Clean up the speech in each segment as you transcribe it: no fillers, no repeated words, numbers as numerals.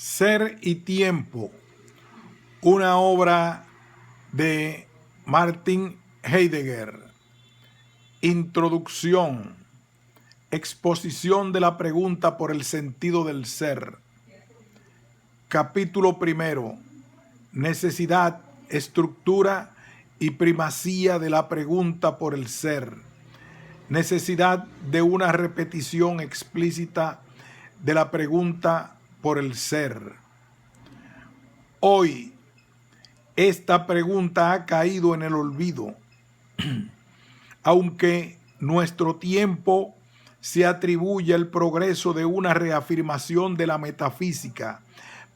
Ser y tiempo, una obra de Martin Heidegger. Introducción. Exposición de la pregunta por el sentido del ser. Capítulo primero. Necesidad, estructura y primacía de la pregunta por el ser. Necesidad de una repetición explícita de la pregunta por el ser. Hoy, esta pregunta ha caído en el olvido, aunque nuestro tiempo se atribuye el progreso de una reafirmación de la metafísica.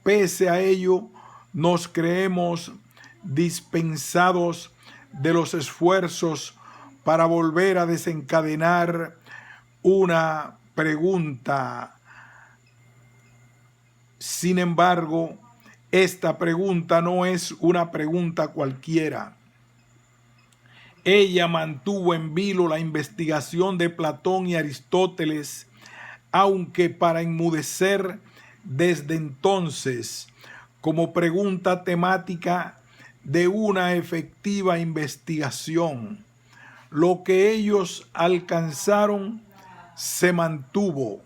Pese a ello, nos creemos dispensados de los esfuerzos para volver a desencadenar una pregunta. Sin embargo, esta pregunta no es una pregunta cualquiera. Ella mantuvo en vilo la investigación de Platón y Aristóteles, aunque para enmudecer desde entonces como pregunta temática de una efectiva investigación. Lo que ellos alcanzaron se mantuvo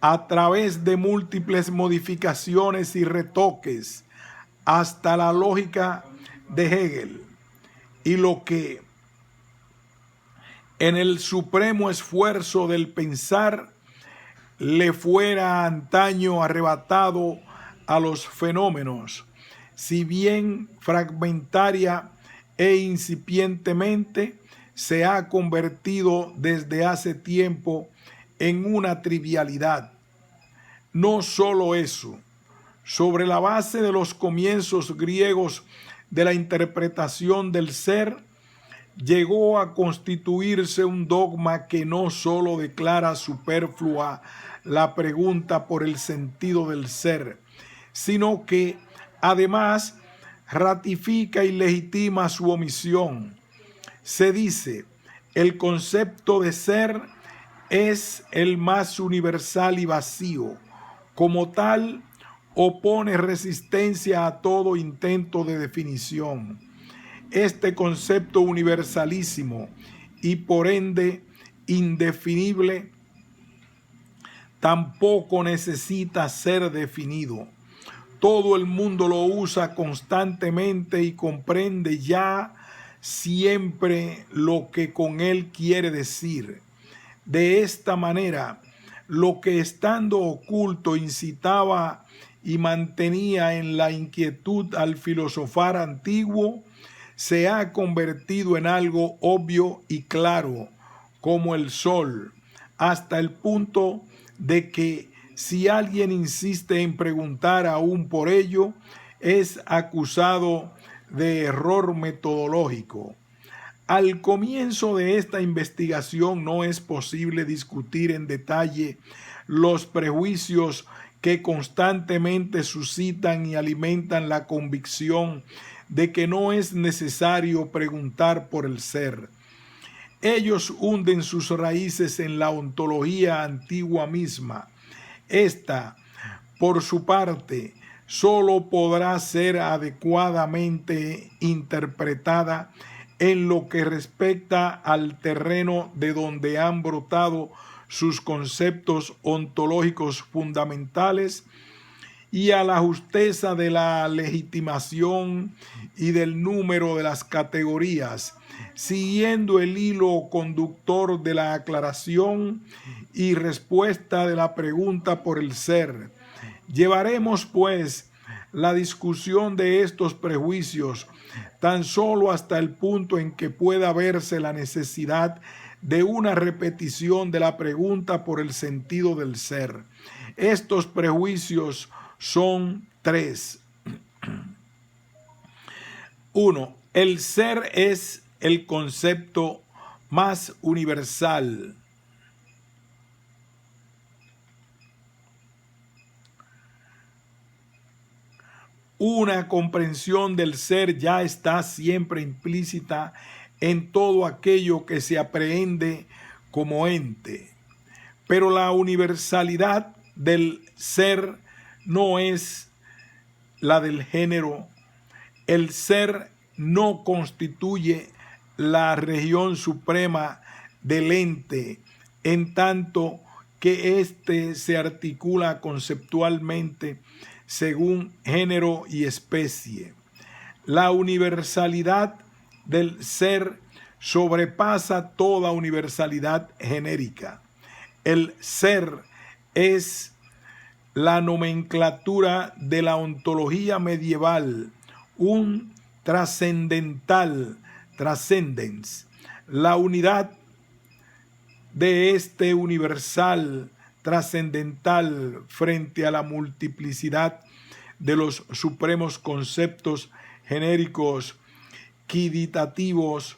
a través de múltiples modificaciones y retoques hasta la lógica de Hegel. Y lo que en el supremo esfuerzo del pensar le fuera antaño arrebatado a los fenómenos, si bien fragmentaria e incipientemente, se ha convertido desde hace tiempo en una trivialidad. No solo eso, sobre la base de los comienzos griegos de la interpretación del ser, llegó a constituirse un dogma que no solo declara superflua la pregunta por el sentido del ser, sino que además ratifica y legitima su omisión. Se dice, el concepto de ser es el más universal y vacío. Como tal, opone resistencia a todo intento de definición. Este concepto universalísimo y por ende indefinible tampoco necesita ser definido. Todo el mundo lo usa constantemente y comprende ya siempre lo que con él quiere decir. De esta manera, lo que estando oculto incitaba y mantenía en la inquietud al filosofar antiguo, se ha convertido en algo obvio y claro, como el sol, hasta el punto de que si alguien insiste en preguntar aún por ello, es acusado de error metodológico. Al comienzo de esta investigación no es posible discutir en detalle los prejuicios que constantemente suscitan y alimentan la convicción de que no es necesario preguntar por el ser. Ellos hunden sus raíces en la ontología antigua misma. Esta, por su parte, solo podrá ser adecuadamente interpretada en lo que respecta al terreno de donde han brotado sus conceptos ontológicos fundamentales y a la justeza de la legitimación y del número de las categorías, siguiendo el hilo conductor de la aclaración y respuesta de la pregunta por el ser. Llevaremos, pues, la discusión de estos prejuicios tan solo hasta el punto en que pueda verse la necesidad de una repetición de la pregunta por el sentido del ser. Estos prejuicios son tres. 1. El ser es el concepto más universal. Una comprensión del ser ya está siempre implícita en todo aquello que se aprehende como ente. Pero la universalidad del ser no es la del género. El ser no constituye la región suprema del ente, en tanto que éste se articula conceptualmente según género y especie. La universalidad del ser sobrepasa toda universalidad genérica. El ser es la nomenclatura de la ontología medieval, un trascendental, transcendence, la unidad de este universal trascendental frente a la multiplicidad de los supremos conceptos genéricos quiditativos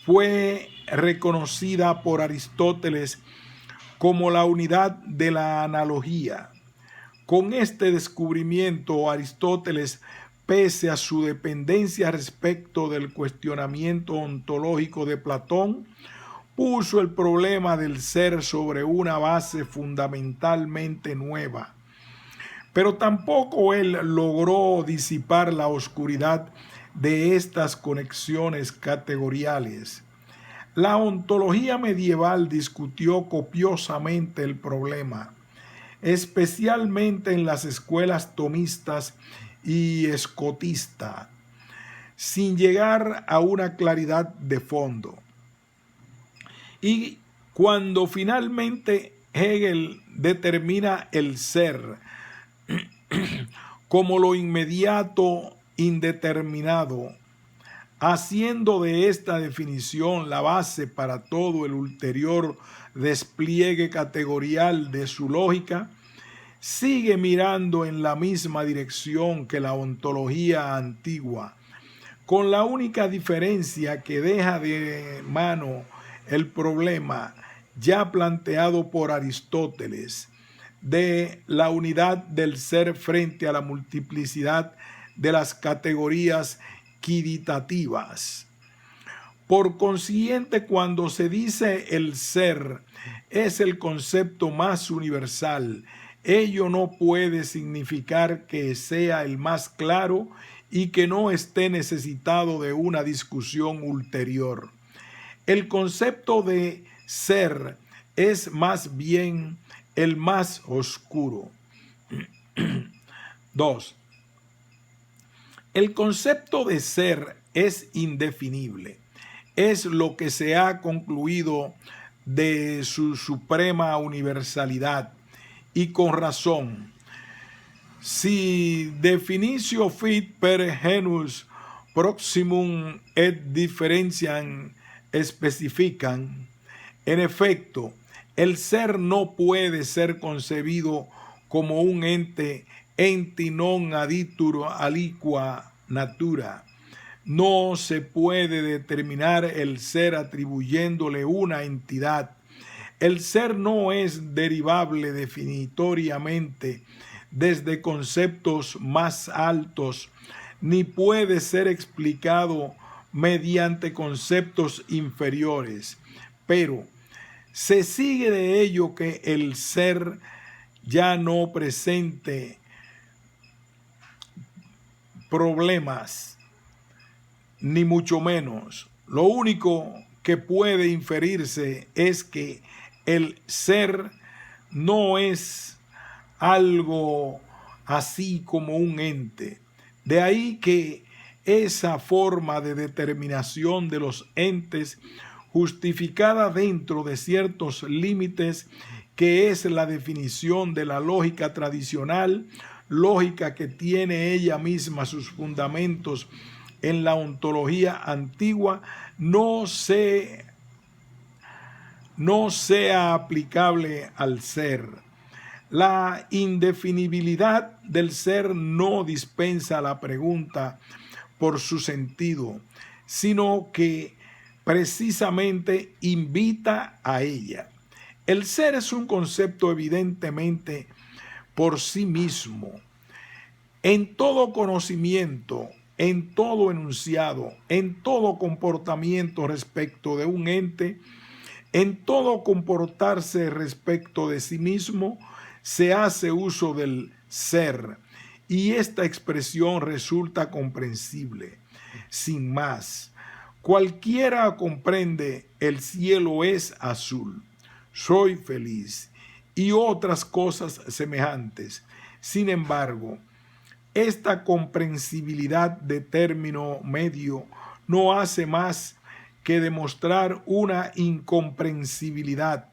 fue reconocida por Aristóteles como la unidad de la analogía. Con este descubrimiento, Aristóteles, pese a su dependencia respecto del cuestionamiento ontológico de Platón, puso el problema del ser sobre una base fundamentalmente nueva. Pero tampoco él logró disipar la oscuridad de estas conexiones categoriales. La ontología medieval discutió copiosamente el problema, especialmente en las escuelas tomistas y escotista, sin llegar a una claridad de fondo. Y cuando finalmente Hegel determina el ser como lo inmediato indeterminado, haciendo de esta definición la base para todo el ulterior despliegue categorial de su lógica, sigue mirando en la misma dirección que la ontología antigua, con la única diferencia que deja de mano el problema ya planteado por Aristóteles de la unidad del ser frente a la multiplicidad de las categorías quiditativas. Por consiguiente, cuando se dice el ser es el concepto más universal, ello no puede significar que sea el más claro y que no esté necesitado de una discusión ulterior. El concepto de ser es más bien el más oscuro. 2. El concepto de ser es indefinible. Es lo que se ha concluido de su suprema universalidad, y con razón. Si definitio fit per genus proximum et differentiam especifican, en efecto, el ser no puede ser concebido como un ente non aditur aliqua natura. No se puede determinar el ser atribuyéndole una entidad. El ser no es derivable definitoriamente desde conceptos más altos, ni puede ser explicado mediante conceptos inferiores. Pero se sigue de ello que el ser ya no presente problemas, ni mucho menos. Lo único que puede inferirse es que el ser no es algo así como un ente. De ahí que esa forma de determinación de los entes, justificada dentro de ciertos límites, que es la definición de la lógica tradicional, lógica que tiene ella misma sus fundamentos en la ontología antigua, no sea aplicable al ser. La indefinibilidad del ser no dispensa la pregunta por su sentido, sino que precisamente invita a ella. El ser es un concepto evidentemente por sí mismo. En todo conocimiento, en todo enunciado, en todo comportamiento respecto de un ente, en todo comportarse respecto de sí mismo, se hace uso del ser, y esta expresión resulta comprensible. Sin más, cualquiera comprende: el cielo es azul, soy feliz, y otras cosas semejantes. Sin embargo, esta comprensibilidad de término medio no hace más que demostrar una incomprensibilidad.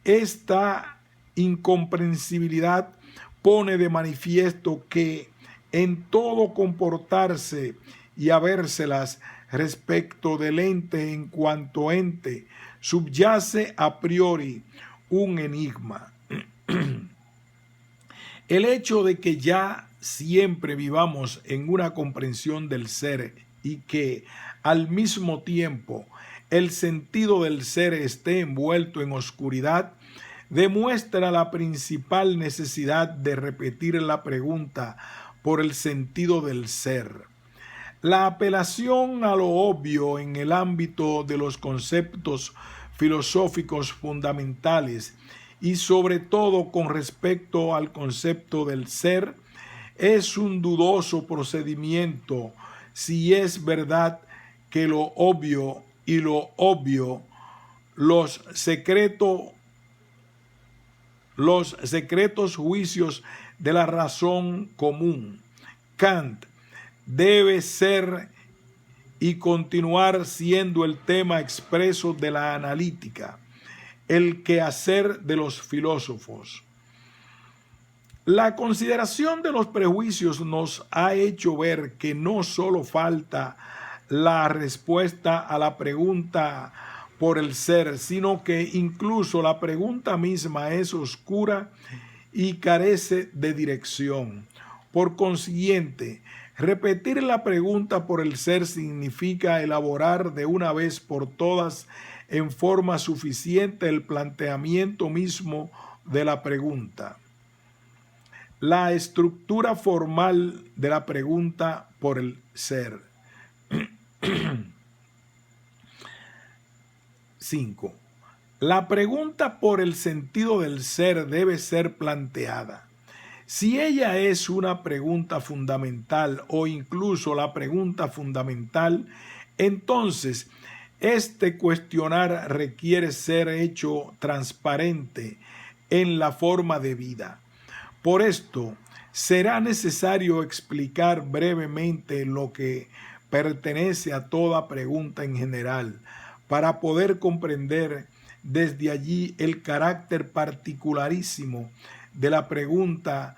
Esta incomprensibilidad pone de manifiesto que en todo comportarse y habérselas respecto del ente en cuanto ente, subyace a priori un enigma. El hecho de que ya siempre vivamos en una comprensión del ser y que al mismo tiempo el sentido del ser esté envuelto en oscuridad demuestra la principal necesidad de repetir la pregunta por el sentido del ser. La apelación a lo obvio en el ámbito de los conceptos filosóficos fundamentales y sobre todo con respecto al concepto del ser es un dudoso procedimiento si es verdad que lo obvio y lo obvio, los secretos juicios de la razón común, Kant, debe ser y continuar siendo el tema expreso de la analítica, el quehacer de los filósofos. La consideración de los prejuicios nos ha hecho ver que no solo falta la respuesta a la pregunta por el ser, sino que incluso la pregunta misma es oscura y carece de dirección. Por consiguiente, repetir la pregunta por el ser significa elaborar de una vez por todas en forma suficiente el planteamiento mismo de la pregunta. La estructura formal de la pregunta por el ser. 5. La pregunta por el sentido del ser debe ser planteada. Si ella es una pregunta fundamental o incluso la pregunta fundamental, entonces este cuestionar requiere ser hecho transparente en la forma de vida. Por esto, será necesario explicar brevemente lo que pertenece a toda pregunta en general, para poder comprender desde allí el carácter particularísimo de la pregunta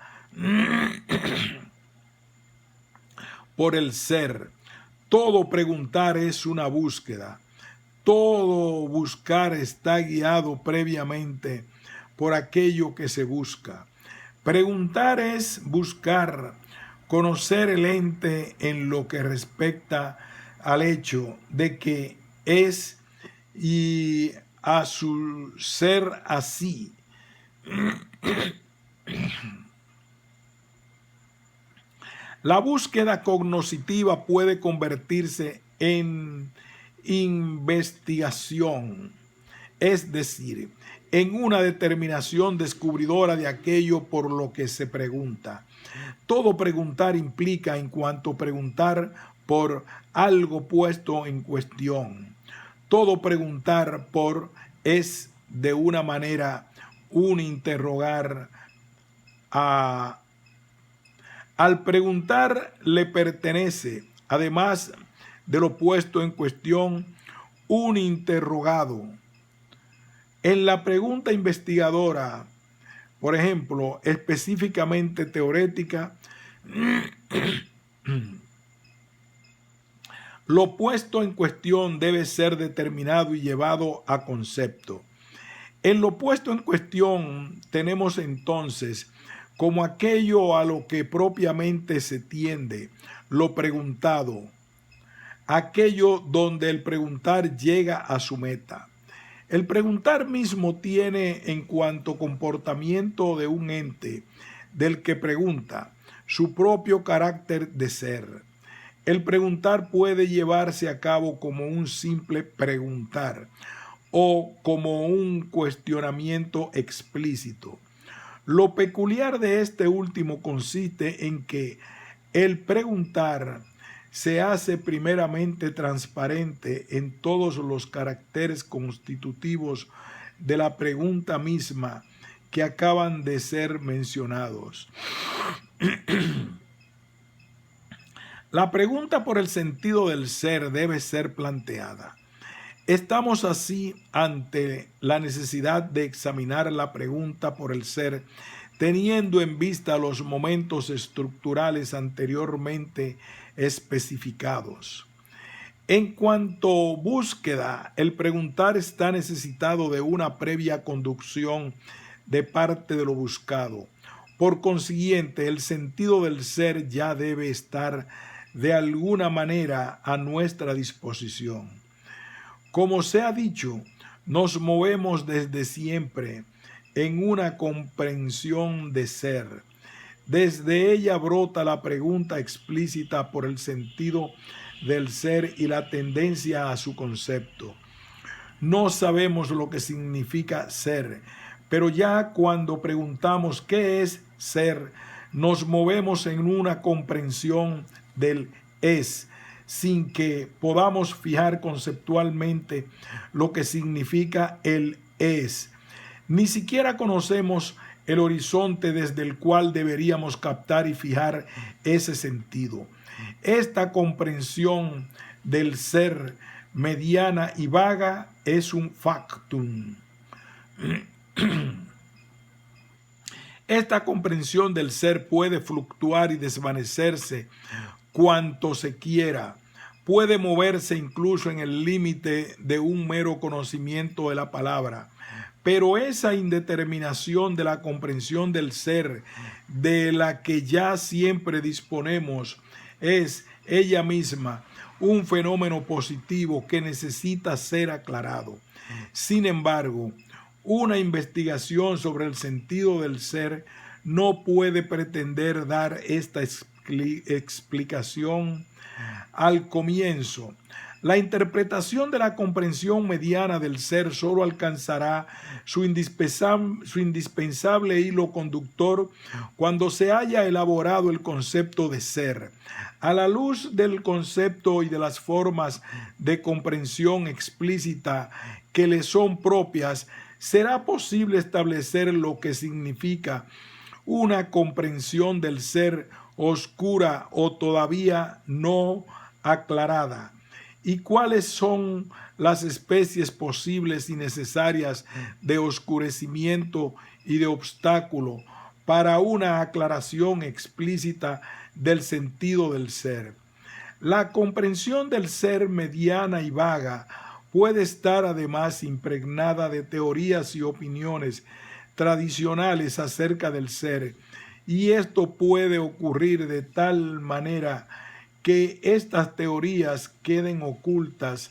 por el ser. Todo preguntar es una búsqueda. Todo buscar está guiado previamente por aquello que se busca. Preguntar es buscar, conocer el ente en lo que respecta al hecho de que es y a su ser así. La búsqueda cognoscitiva puede convertirse en investigación, es decir, en una determinación descubridora de aquello por lo que se pregunta. Todo preguntar implica, en cuanto preguntar por algo puesto en cuestión. Todo preguntar por es de una manera un interrogar. Al preguntar le pertenece, además de lo puesto en cuestión, un interrogado. En la pregunta investigadora, por ejemplo, específicamente teorética, lo puesto en cuestión debe ser determinado y llevado a concepto. En lo puesto en cuestión tenemos entonces como aquello a lo que propiamente se tiende, lo preguntado, aquello donde el preguntar llega a su meta. El preguntar mismo tiene, en cuanto comportamiento de un ente del que pregunta, su propio carácter de ser. El preguntar puede llevarse a cabo como un simple preguntar o como un cuestionamiento explícito. Lo peculiar de este último consiste en que el preguntar se hace primeramente transparente en todos los caracteres constitutivos de la pregunta misma que acaban de ser mencionados. La pregunta por el sentido del ser debe ser planteada. Estamos así ante la necesidad de examinar la pregunta por el ser, teniendo en vista los momentos estructurales anteriormente especificados. En cuanto a búsqueda, el preguntar está necesitado de una previa conducción de parte de lo buscado. Por consiguiente, el sentido del ser ya debe estar de alguna manera a nuestra disposición. Como se ha dicho, nos movemos desde siempre en una comprensión de ser. Desde ella brota la pregunta explícita por el sentido del ser y la tendencia a su concepto. No sabemos lo que significa ser, pero ya cuando preguntamos qué es ser, nos movemos en una comprensión del es, sin que podamos fijar conceptualmente lo que significa el es. Ni siquiera conocemos el horizonte desde el cual deberíamos captar y fijar ese sentido. Esta comprensión del ser mediana y vaga es un factum. Esta comprensión del ser puede fluctuar y desvanecerse cuanto se quiera. Puede moverse incluso en el límite de un mero conocimiento de la palabra. Pero esa indeterminación de la comprensión del ser, de la que ya siempre disponemos, es ella misma un fenómeno positivo que necesita ser aclarado. Sin embargo, una investigación sobre el sentido del ser no puede pretender dar esta explicación al comienzo. La interpretación de la comprensión mediana del ser solo alcanzará su indispensable hilo conductor cuando se haya elaborado el concepto de ser. A la luz del concepto y de las formas de comprensión explícita que le son propias, será posible establecer lo que significa una comprensión del ser oscura o todavía no aclarada, y cuáles son las especies posibles y necesarias de oscurecimiento y de obstáculo para una aclaración explícita del sentido del ser. La comprensión del ser mediana y vaga puede estar además impregnada de teorías y opiniones tradicionales acerca del ser, y esto puede ocurrir de tal manera que estas teorías queden ocultas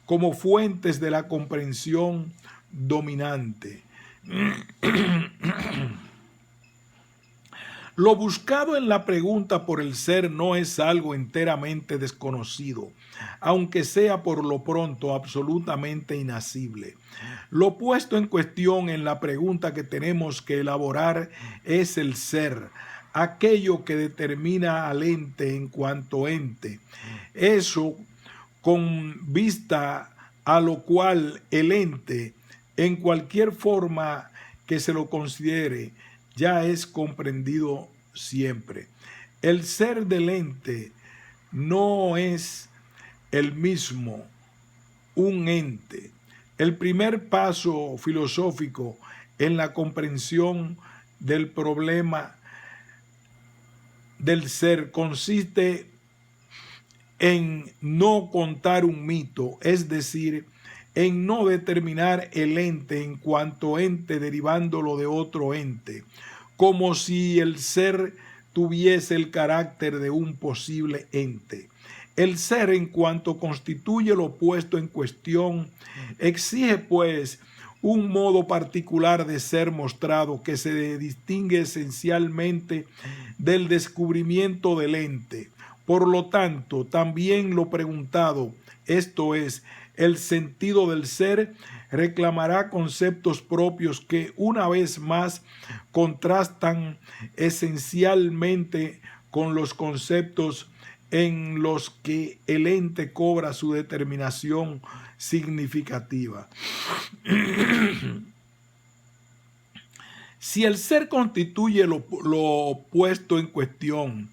como fuentes de la comprensión dominante. Lo buscado en la pregunta por el ser no es algo enteramente desconocido, aunque sea por lo pronto absolutamente inasible. Lo puesto en cuestión en la pregunta que tenemos que elaborar es el ser, aquello que determina al ente en cuanto ente. Eso con vista a lo cual el ente, en cualquier forma que se lo considere, ya es comprendido siempre. El ser del ente no es el mismo un ente. El primer paso filosófico en la comprensión del problema del ser consiste en no contar un mito, es decir, en no determinar el ente en cuanto ente derivándolo de otro ente, como si el ser tuviese el carácter de un posible ente. El ser, en cuanto constituye lo puesto en cuestión, exige pues un modo particular de ser mostrado que se distingue esencialmente del descubrimiento del ente. Por lo tanto, también lo preguntado, esto es, el sentido del ser, reclamará conceptos propios que una vez más contrastan esencialmente con los conceptos en los que el ente cobra su determinación significativa. Si el ser constituye lo opuesto en cuestión,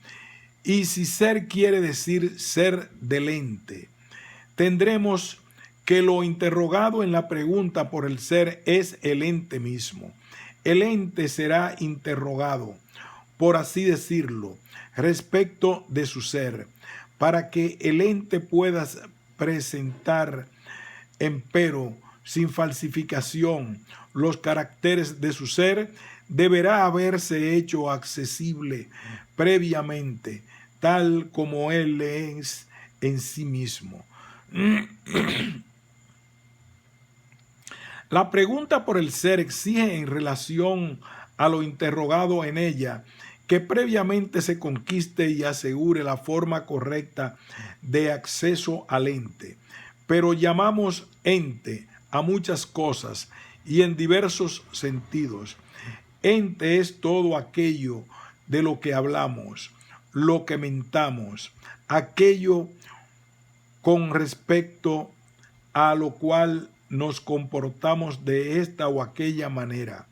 y si ser quiere decir ser del ente, tendremos que lo interrogado en la pregunta por el ser es el ente mismo. El ente será interrogado, por así decirlo, respecto de su ser, para que el ente pueda presentar, empero, sin falsificación, los caracteres de su ser, deberá haberse hecho accesible previamente, tal como él es en sí mismo. La pregunta por el ser exige en relación a lo interrogado en ella que previamente se conquiste y asegure la forma correcta de acceso al ente. Pero llamamos ente a muchas cosas y en diversos sentidos. Ente es todo aquello de lo que hablamos, lo que mentamos, aquello con respecto a lo cual nos comportamos de esta o aquella manera.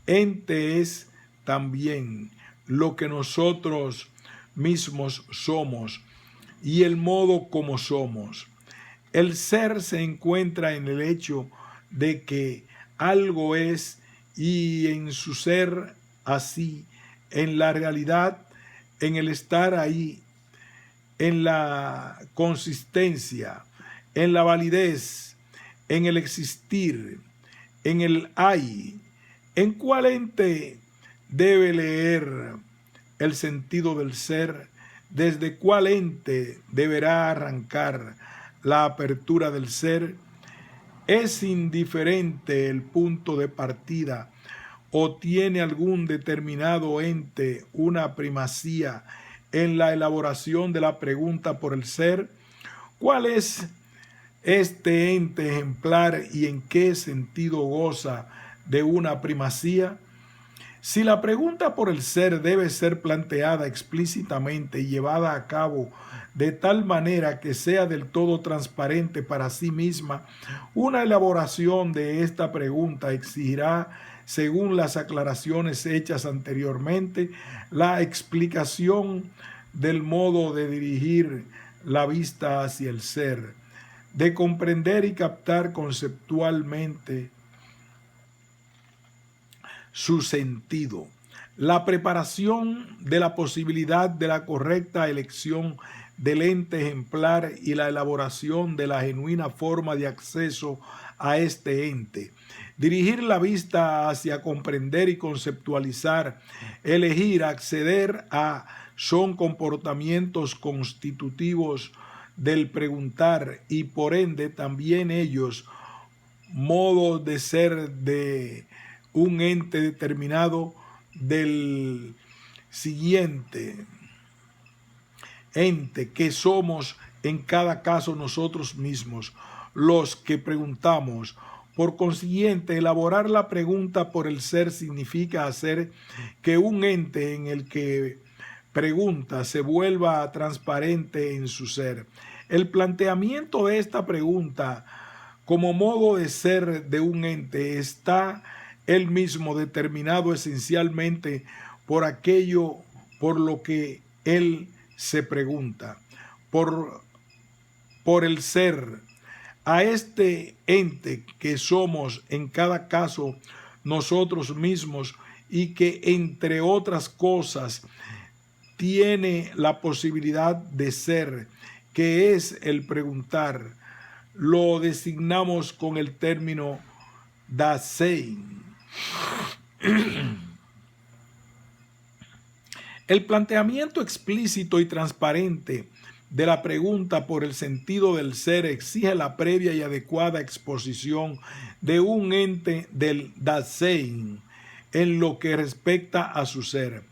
Ente es también lo que nosotros mismos somos y el modo como somos. El ser se encuentra en el hecho de que algo es y en su ser así, en la realidad, en el estar ahí, en la consistencia, en la validez, en el existir, en el hay. ¿En cuál ente debe leer el sentido del ser? ¿Desde cuál ente deberá arrancar la apertura del ser? ¿Es indiferente el punto de partida o tiene algún determinado ente una primacía en la elaboración de la pregunta por el ser? ¿Cuál es este ente ejemplar y en qué sentido goza de una primacía? Si la pregunta por el ser debe ser planteada explícitamente y llevada a cabo de tal manera que sea del todo transparente para sí misma, una elaboración de esta pregunta exigirá, según las aclaraciones hechas anteriormente, la explicación del modo de dirigir la vista hacia el ser, de comprender y captar conceptualmente su sentido, la preparación de la posibilidad de la correcta elección del ente ejemplar y la elaboración de la genuina forma de acceso a este ente. Dirigir la vista hacia comprender y conceptualizar, elegir, acceder a, son comportamientos constitutivos del preguntar y por ende también ellos modos de ser de un ente determinado del siguiente ente que somos en cada caso nosotros mismos, los que preguntamos. Por consiguiente, elaborar la pregunta por el ser significa hacer que un ente en el que pregunta se vuelva transparente en su ser. El planteamiento de esta pregunta como modo de ser de un ente está él mismo determinado esencialmente por aquello por lo que él se pregunta, por el ser. A este ente que somos en cada caso nosotros mismos y que entre otras cosas tiene la posibilidad de ser, que es el preguntar, lo designamos con el término Dasein. El planteamiento explícito y transparente de la pregunta por el sentido del ser exige la previa y adecuada exposición de un ente del Dasein en lo que respecta a su ser.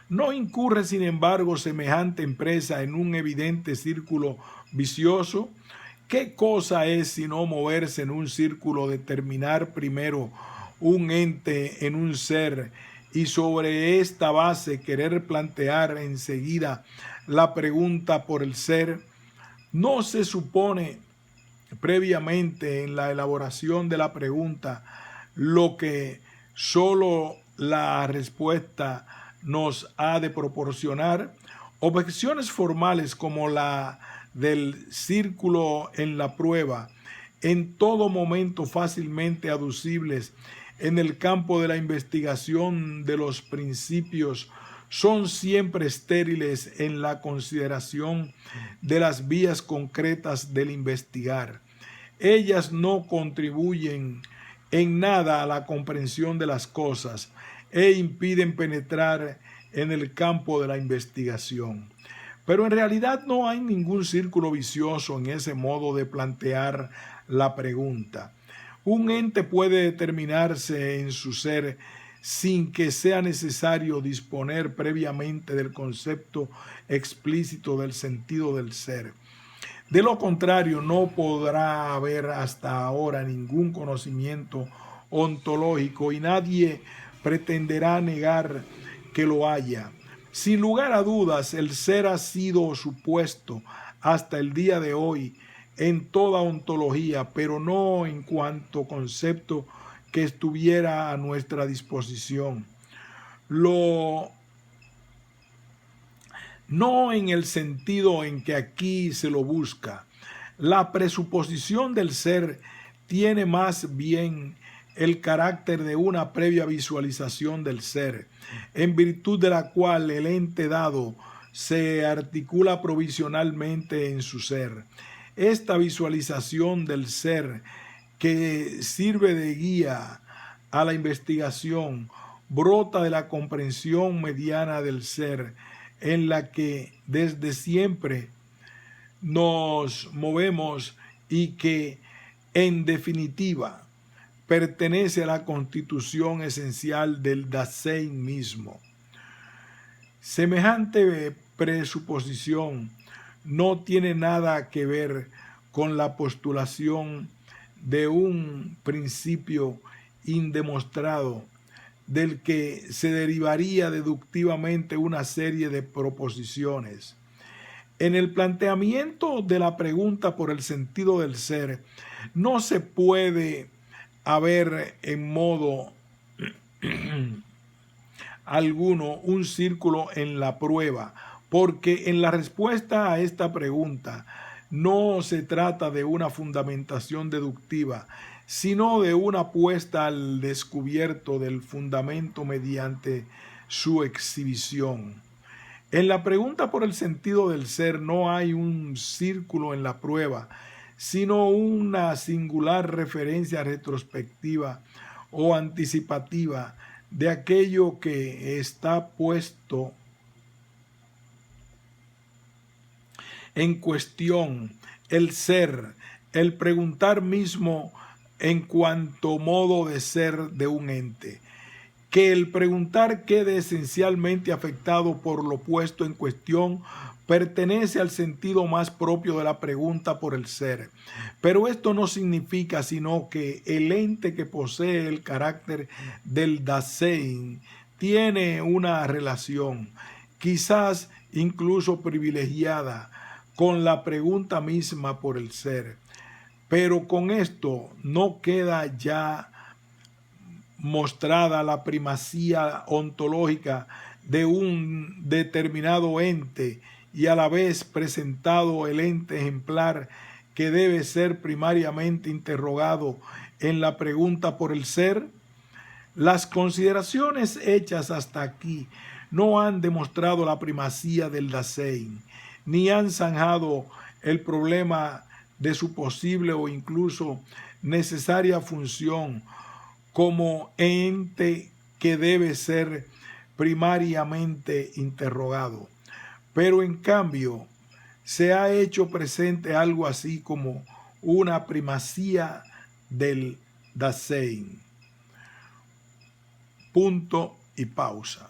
No incurre, sin embargo, semejante empresa en un evidente círculo vicioso ¿Qué cosa es sino moverse en un círculo, determinar primero un ente en un ser y sobre esta base querer plantear enseguida la pregunta por el ser? ¿No se supone previamente en la elaboración de la pregunta lo que solo la respuesta nos ha de proporcionar? Objeciones formales como la del círculo en la prueba, en todo momento fácilmente aducibles en el campo de la investigación de los principios, son siempre estériles en la consideración de las vías concretas del investigar. Ellas no contribuyen en nada a la comprensión de las cosas e impiden penetrar en el campo de la investigación. Pero en realidad no hay ningún círculo vicioso en ese modo de plantear la pregunta. Un ente puede determinarse en su ser sin que sea necesario disponer previamente del concepto explícito del sentido del ser. De lo contrario, no podrá haber hasta ahora ningún conocimiento ontológico y nadie pretenderá negar que lo haya. Sin lugar a dudas, el ser ha sido supuesto hasta el día de hoy en toda ontología, pero no en cuanto concepto que estuviera a nuestra disposición. No en el sentido en que aquí se lo busca. La presuposición del ser tiene más bien el carácter de una previa visualización del ser, en virtud de la cual el ente dado se articula provisionalmente en su ser. Esta visualización del ser, que sirve de guía a la investigación, brota de la comprensión mediana del ser, en la que desde siempre nos movemos y que, en definitiva, pertenece a la constitución esencial del Dasein mismo. Semejante presuposición no tiene nada que ver con la postulación de un principio indemostrado del que se derivaría deductivamente una serie de proposiciones. En el planteamiento de la pregunta por el sentido del ser, no se puede haber en modo alguno un círculo en la prueba, porque en la respuesta a esta pregunta no se trata de una fundamentación deductiva, sino de una puesta al descubierto del fundamento mediante su exhibición. En la pregunta por el sentido del ser no hay un círculo en la prueba, sino una singular referencia retrospectiva o anticipativa de aquello que está puesto en cuestión, el ser, el preguntar mismo en cuanto modo de ser de un ente. Que el preguntar quede esencialmente afectado por lo puesto en cuestión pertenece al sentido más propio de la pregunta por el ser. Pero esto no significa sino que el ente que posee el carácter del Dasein tiene una relación, quizás incluso privilegiada, con la pregunta misma por el ser. Pero con esto no queda ya mostrada la primacía ontológica de un determinado ente y a la vez presentado el ente ejemplar que debe ser primariamente interrogado en la pregunta por el ser. Las consideraciones hechas hasta aquí no han demostrado la primacía del Dasein, ni han zanjado el problema de su posible o incluso necesaria función como ente que debe ser primariamente interrogado. Pero en cambio se ha hecho presente algo así como una primacía del Dasein. Punto y pausa.